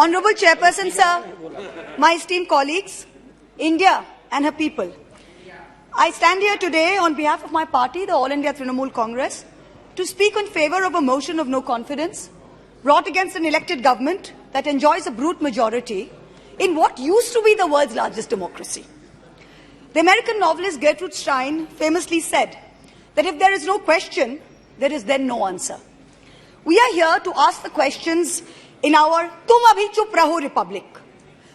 Honorable Chairperson, sir, my esteemed colleagues, India and her people, I stand here today on behalf of my party, the All India Trinamool Congress, to speak in favour of a motion of no confidence brought against an elected government that enjoys a brute majority in what used to be the world's largest democracy. The American novelist Gertrude Stein famously said that if there is no question, there is then no answer. We are here to ask the questions in our Tum Abhi Chup Raho Republic,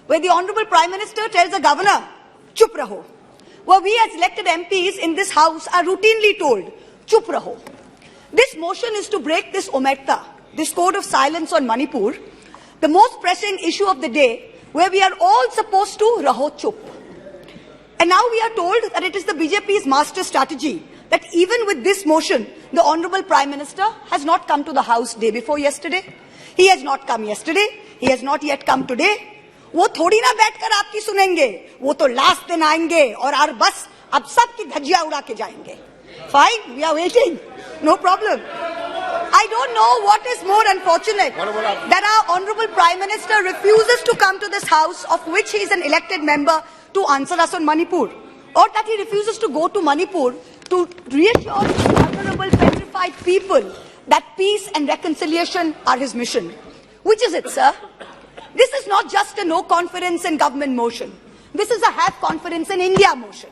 where the Honourable Prime Minister tells the Governor, Chup Raho, where we as elected MPs in this House are routinely told, Chup Raho. This motion is to break this omerta, this code of silence on Manipur, the most pressing issue of the day, where we are all supposed to Raho Chup. And now we are told that it is the BJP's master strategy that even with this motion, the Honourable Prime Minister has not come to the House day before yesterday. He has not come yesterday. He has not yet come today. वो थोड़ी ना बैठकर आपकी सुनेंगे, वो तो last दिन आएंगे और बस अब सबकी धज्जियां उड़ा के जाएंगे. Fine, we are waiting. No problem. I don't know what is more unfortunate that our Honourable Prime Minister refuses to come to this House, of which he is an elected member, to answer us on Manipur, or that he refuses to go to Manipur to reassure vulnerable, petrified people that peace and reconciliation are his mission. Which is it, sir? This is not just a no confidence in government motion. This is a have confidence in India motion.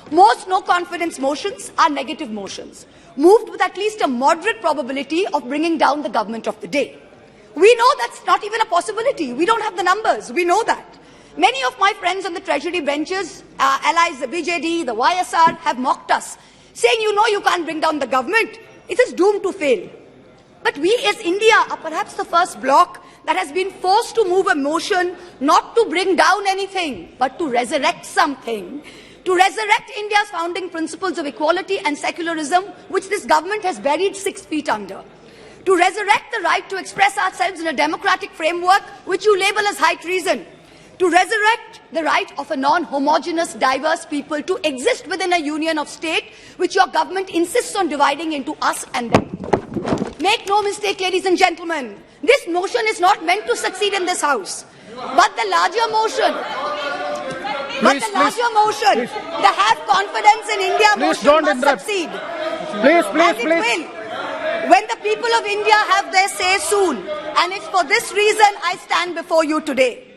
Most no confidence motions are negative motions, moved with at least a moderate probability of bringing down the government of the day. We know that's not even a possibility. We don't have the numbers. We know that. Many of my friends on the Treasury benches, allies, the BJD, the YSR, have mocked us, saying, you know, you can't bring down the government. It is doomed to fail. But we as India are perhaps the first bloc that has been forced to move a motion not to bring down anything, but to resurrect something, to resurrect India's founding principles of equality and secularism, which this government has buried 6 feet under, to resurrect the right to express ourselves in a democratic framework, which you label as high treason, to resurrect the right of a non-homogeneous, diverse people to exist within a union of state, which your government insists on dividing into us and them. Make no mistake, ladies and gentlemen, this motion is not meant to succeed in this House, but the larger motion, the have confidence in India motion must succeed. Please. Will, when the people of India have their say soon, and it's for this reason I stand before you today.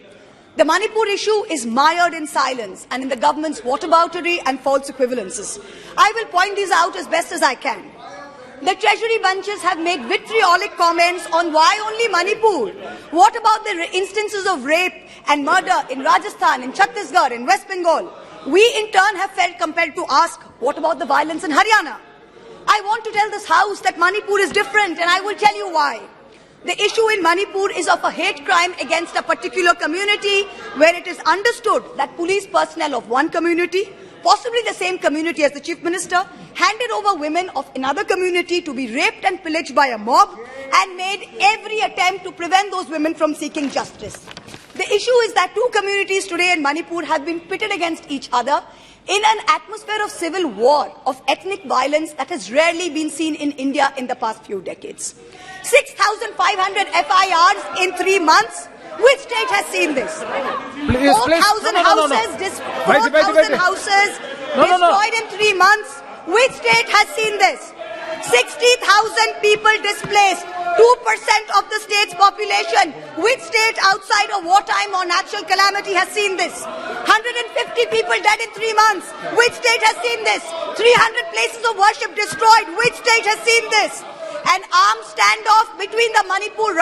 The Manipur issue is mired in silence and in the government's whataboutery and false equivalences. I will point these out as best as I can. The Treasury benches have made vitriolic comments on why only Manipur. What about the instances of rape and murder in Rajasthan, in Chhattisgarh, in West Bengal? We in turn have felt compelled to ask, what about the violence in Haryana? I want to tell this House that Manipur is different, and I will tell you why. The issue in Manipur is of a hate crime against a particular community, where it is understood that police personnel of one community, possibly the same community as the Chief Minister, handed over women of another community to be raped and pillaged by a mob and made every attempt to prevent those women from seeking justice. The issue is that 2 communities today in Manipur have been pitted against each other in an atmosphere of civil war, of ethnic violence that has rarely been seen in India in the past few decades. 6,500 FIRs in 3 months. Which state has seen this? 4,000 houses destroyed in 3 months. Which state has seen this? 60,000 people displaced, 2% of the state's population. Which state outside of wartime or natural calamity has seen this? 150 people dead in 3 months. Which state has seen this? 300 places of worship destroyed. Which state has seen this? An armed standoff between the Manipur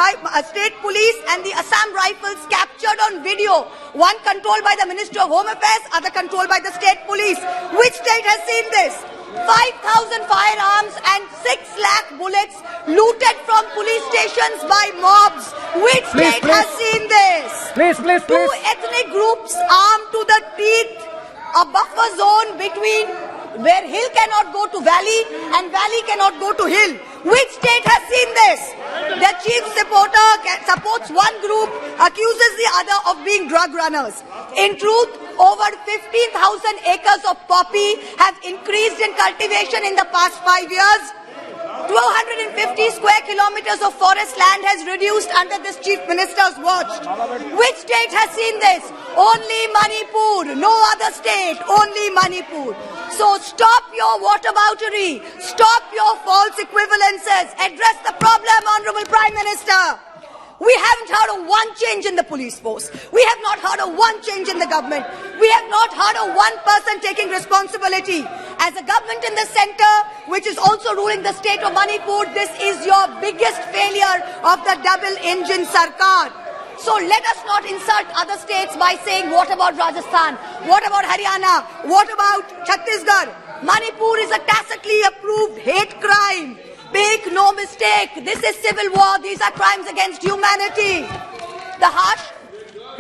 State Police and the Assam Rifles captured on video. One controlled by the Ministry of Home Affairs, other controlled by the State Police. Which state has seen this? 5,000 firearms and 6 lakh bullets looted from police stations by mobs. Which state has seen this? Two ethnic groups armed to the teeth, a buffer zone between where hill cannot go to valley and valley cannot go to hill. Which state has seen this? The chief supporter supports one group, accuses the other of being drug runners. In truth, over 15,000 acres of poppy have increased in cultivation in the past 5 years. 250 square kilometers of forest land has reduced under this Chief Minister's watch. Which state has seen this? Only Manipur. No other state. Only Manipur. So stop your whataboutery. Stop your false equivalences. Address the problem, Honorable Prime Minister. We haven't heard of one change in the police force. We have not heard of one change in the government. We have not heard of one person taking responsibility. As a government in the center, which is also ruling the state of Manipur, this is your biggest failure of the double-engine Sarkar. So let us not insult other states by saying, what about Rajasthan? What about Haryana? What about Chhattisgarh? Manipur is a tacitly approved hate crime. Make no mistake, this is civil war. These are crimes against humanity. The harsh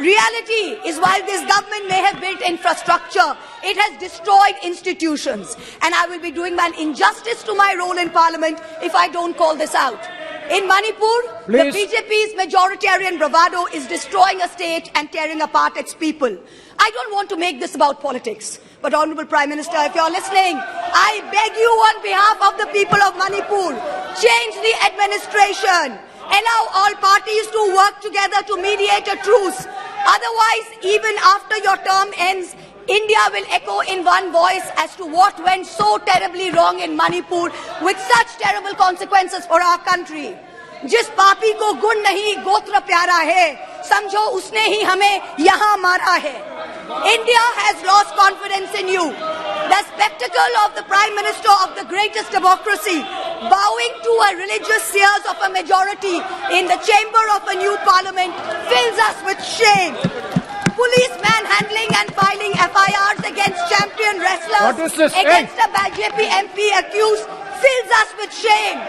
reality is while this government may have built infrastructure, it has destroyed institutions. And I will be doing an injustice to my role in parliament if I don't call this out. In Manipur, the BJP's majoritarian bravado is destroying a state and tearing apart its people. I don't want to make this about politics. But Honorable Prime Minister, if you're listening, I beg you on behalf of the people of Manipur, change the administration. Allow all parties to work together to mediate a truce. Otherwise, even after your term ends, India will echo in one voice as to what went so terribly wrong in Manipur with such terrible consequences for our country. जिस पापी को गुण नहीं गोत्र प्यारा है, समझो उसने ही हमें यहाँ मारा है. India has lost confidence in you. The spectacle of the Prime Minister of the greatest democracy bowing to a religious seers of a majority in the chamber of a new parliament fills us with shame. Police manhandling and filing FIRs against champion wrestlers against a BJP MP accused fills us with shame.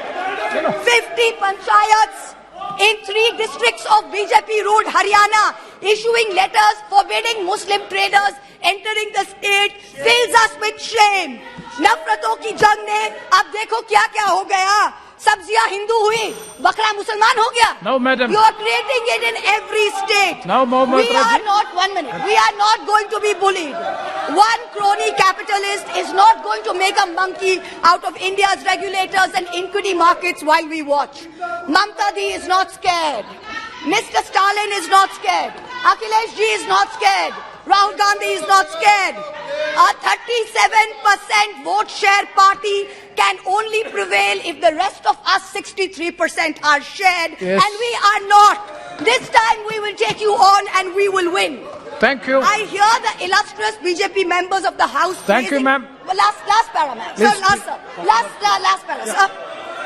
50 panchayats in 3 districts of BJP-ruled Haryana issuing letters forbidding Muslim traders entering the state fills us with shame. नफरतों की जंग ने अब देखो क्या-क्या हो गया. सब्जियां हिंदू हुई, बकरा मुसलमान हो गया. No, madam. You are creating it in every state. Now, we are not, 1 minute, we are not going to be bullied. One crony capitalist is not going to make a monkey out of India's regulators and equity markets while we watch. Mamta Di is not scared. Mr. Stalin is not scared. Akhilesh Ji is not scared. Rahul Gandhi is not scared. A 37% vote share party can only prevail if the rest of us 63% are shared, and we are not. This time we will take you on and we will win. Thank you. I hear the illustrious BJP members of the House. Thank you, ma'am. Last para, ma'am. Sir, last para, sir.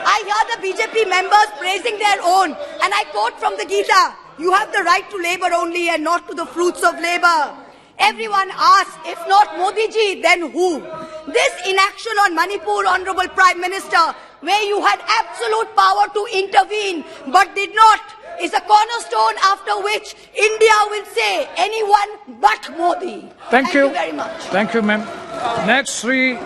I hear the BJP members praising their own, and I quote from the Gita, you have the right to labor only and not to the fruits of labor. Everyone asks, if not Modi ji, then who? This inaction on Manipur, Honorable Prime Minister, where you had absolute power to intervene but did not, is a cornerstone after which India will say anyone but Modi. Thank you very much. Thank you, ma'am. Next, Sri